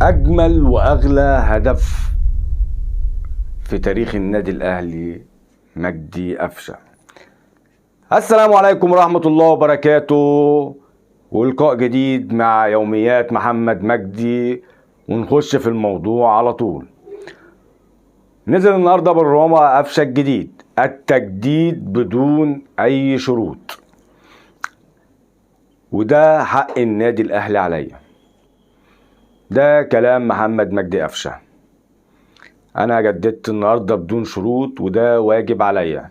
أجمل وأغلى هدف في تاريخ النادي الأهلي مجدي قفشة. السلام عليكم ورحمة الله وبركاته، ولقاء جديد مع يوميات محمد مجدي، ونخش في الموضوع على طول. نزل النهاردة بالروما قفشة الجديد، التجديد بدون أي شروط، وده حق النادي الأهلي عليا. ده كلام محمد مجدي قفشة. انا جددت النهارده بدون شروط وده واجب عليا،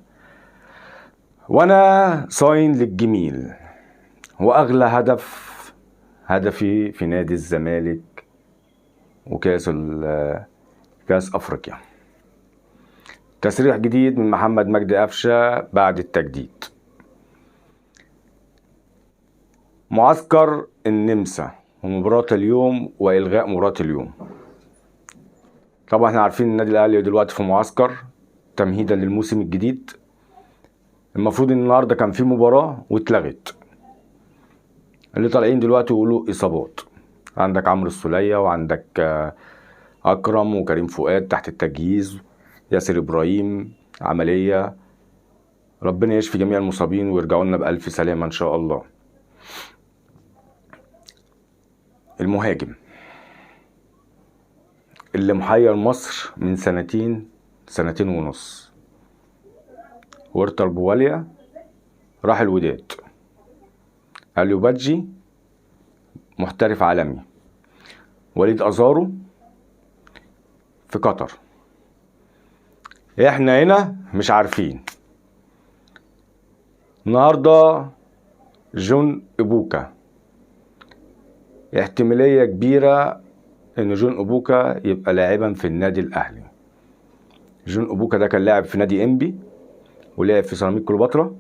وانا صاين للجميل. واغلى هدفي في نادي الزمالك وكاس افريقيا. تصريح جديد من محمد مجدي قفشة بعد التجديد. معسكر النمسا ومباراة اليوم والغاء مباراة اليوم. طبعا احنا عارفين النادي الاهلي دلوقتي في معسكر تمهيدا للموسم الجديد. المفروض ان النهارده كان في مباراه واتلغت. اللي طالعين دلوقتي يقولوا اصابات، عندك عمرو السولية وعندك اكرم وكريم فؤاد تحت التجهيز، ياسر ابراهيم عمليه. ربنا يشفي جميع المصابين ويرجعوا لنا بالف سلامه ان شاء الله. المهاجم اللي محير مصر من سنتين ونص، ورتر بواليا راح الوداد. اليوبادجي محترف عالمي. وليد أزارو في قطر. احنا هنا مش عارفين. النهارده جون إبوكا، احتمالية كبيرة ان جون إبوكا يبقى لاعبا في النادي الاهلي. جون إبوكا ده كان لاعب في نادي انبي ولعب في سيراميك كليوباترا،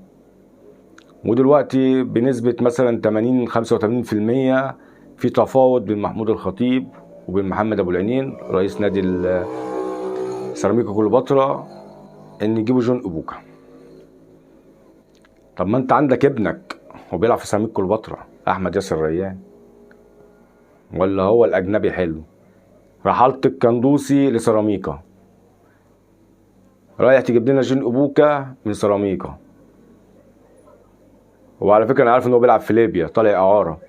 ودلوقتي بنسبة مثلا 85% في تفاوض بين محمود الخطيب وبين محمد ابو العينين رئيس نادي سيراميك كليوباترا ان يجيبوا جون إبوكا. طب ما انت عندك ابنك وبيلعب في سيراميك كليوباترا، احمد ياسر ريان، ولا هو الاجنبي حلو؟ رحلت الكندوسي لسيراميكا، رايح تجيب لنا جون إبوكا من سيراميكا. وعلى فكره انا عارف ان هو بيلعب في ليبيا طالع اعاره.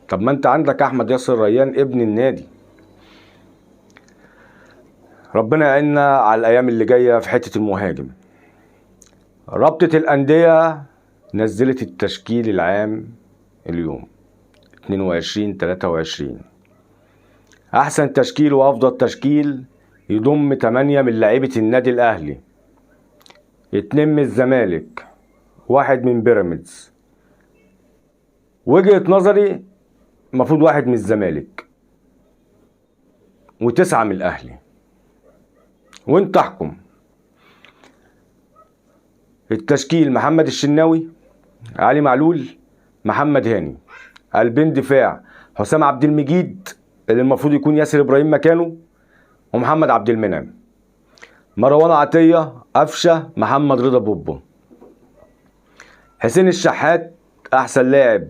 طب ما انت عندك احمد ياسر ريان ابن النادي. ربنا يعيننا على الايام اللي جايه في حته المهاجم. رابطه الانديه نزلت التشكيل العام اليوم 22/23. احسن تشكيل وافضل تشكيل يضم 8 من لاعيبه النادي الاهلي، 2 من الزمالك، 1 من بيراميدز. وجهة نظري المفروض 1 من الزمالك و9 من الاهلي، وانت احكم. التشكيل: محمد الشناوي، علي معلول، محمد هاني. قلبين دفاع: حسام عبد المجيد اللي المفروض يكون ياسر ابراهيم مكانه، ومحمد عبد المنعم. مروان عطية، قفشة، محمد رضا بوبو. حسين الشحات احسن لاعب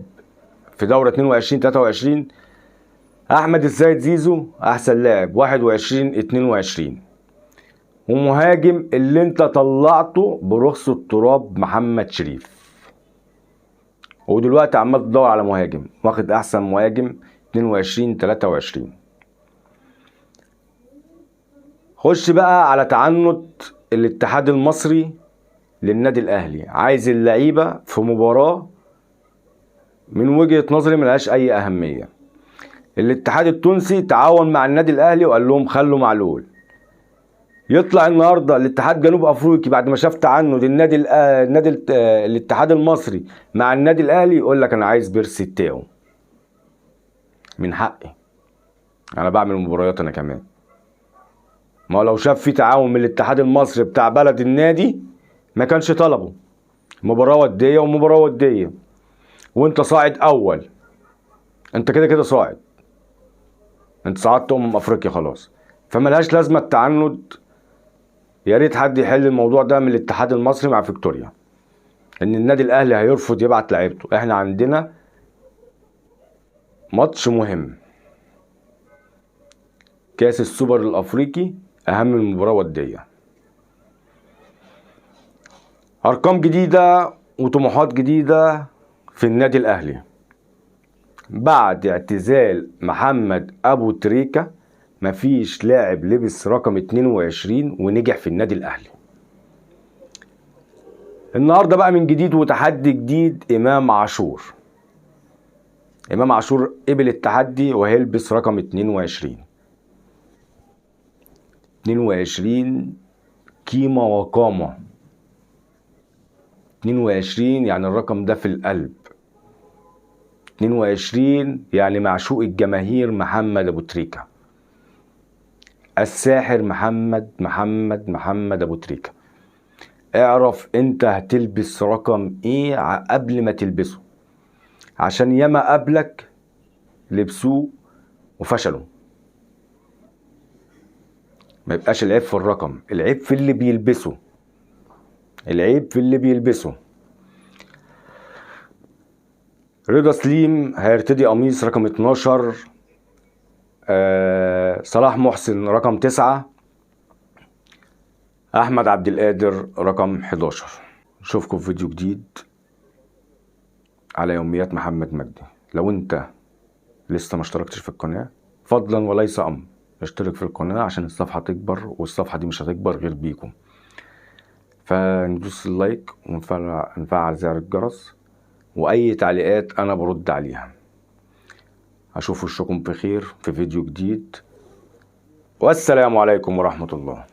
في دورة 22/23. احمد السيد زيزو احسن لاعب 21/22. ومهاجم اللي انت طلعته برخص التراب محمد شريف، ودلوقتي عمال تدور على مهاجم، واخد احسن مهاجم 22/23. خش بقى على تعنت الاتحاد المصري للنادي الاهلي، عايز اللعيبه في مباراه من وجهه نظري ملهاش اي اهميه. الاتحاد التونسي تعاون مع النادي الاهلي وقال لهم خلوا معلول. يطلع النهارده الاتحاد جنوب افريقي بعد ما شاف تعنت الاتحاد المصري مع النادي الاهلي يقول لك انا عايز بيرسي تاو. من حقي، انا بعمل مباريات انا كمان. ما لو شاف في تعاون من الاتحاد المصري بتاع بلد النادي ما كانش طلبه. مباراة ودية ومباراة ودية، وانت صاعد اول، انت كده صاعد، انت صعدت افريقيا خلاص، فملهاش لازمة التعنت. يا ريت حد يحل الموضوع ده من الاتحاد المصري مع فيكتوريا، ان النادي الاهلي هيرفض يبعت لعيبته. احنا عندنا ماتش مهم، كاس السوبر الافريقي اهم من مباراة ودية. ارقام جديدة وطموحات جديدة في النادي الاهلي بعد اعتزال محمد ابو تريكة. مفيش لاعب لبس رقم 22 ونجح في النادي الاهلي. النهاردة بقى من جديد وتحدي جديد. امام عاشور قبل التحدي وهيلبس رقم 22. 22 قيمة وقامة. 22 يعني الرقم ده في القلب. 22 يعني معشوق الجماهير محمد ابو تريكة، الساحر محمد ابو تريكة. اعرف انت هتلبس رقم ايه قبل ما تلبسه، عشان ياما قبلك لبسوه وفشلوا. ما يبقاش العيب في الرقم، العيب في اللي بيلبسه. رضا سليم هيرتدي قميص رقم 12. صلاح محسن رقم 9. احمد عبد القادر رقم 11. نشوفكم في فيديو جديد على يوميات محمد مجدي. لو انت لسه ما اشتركتش في القناة، فضلا وليس امر اشترك في القناة عشان الصفحة تكبر، والصفحة دي مش هتكبر غير بيكم. فندوس اللايك ونفعل زر الجرس، واي تعليقات انا برد عليها. اشوف وشكم بخير في فيديو جديد، والسلام عليكم ورحمة الله.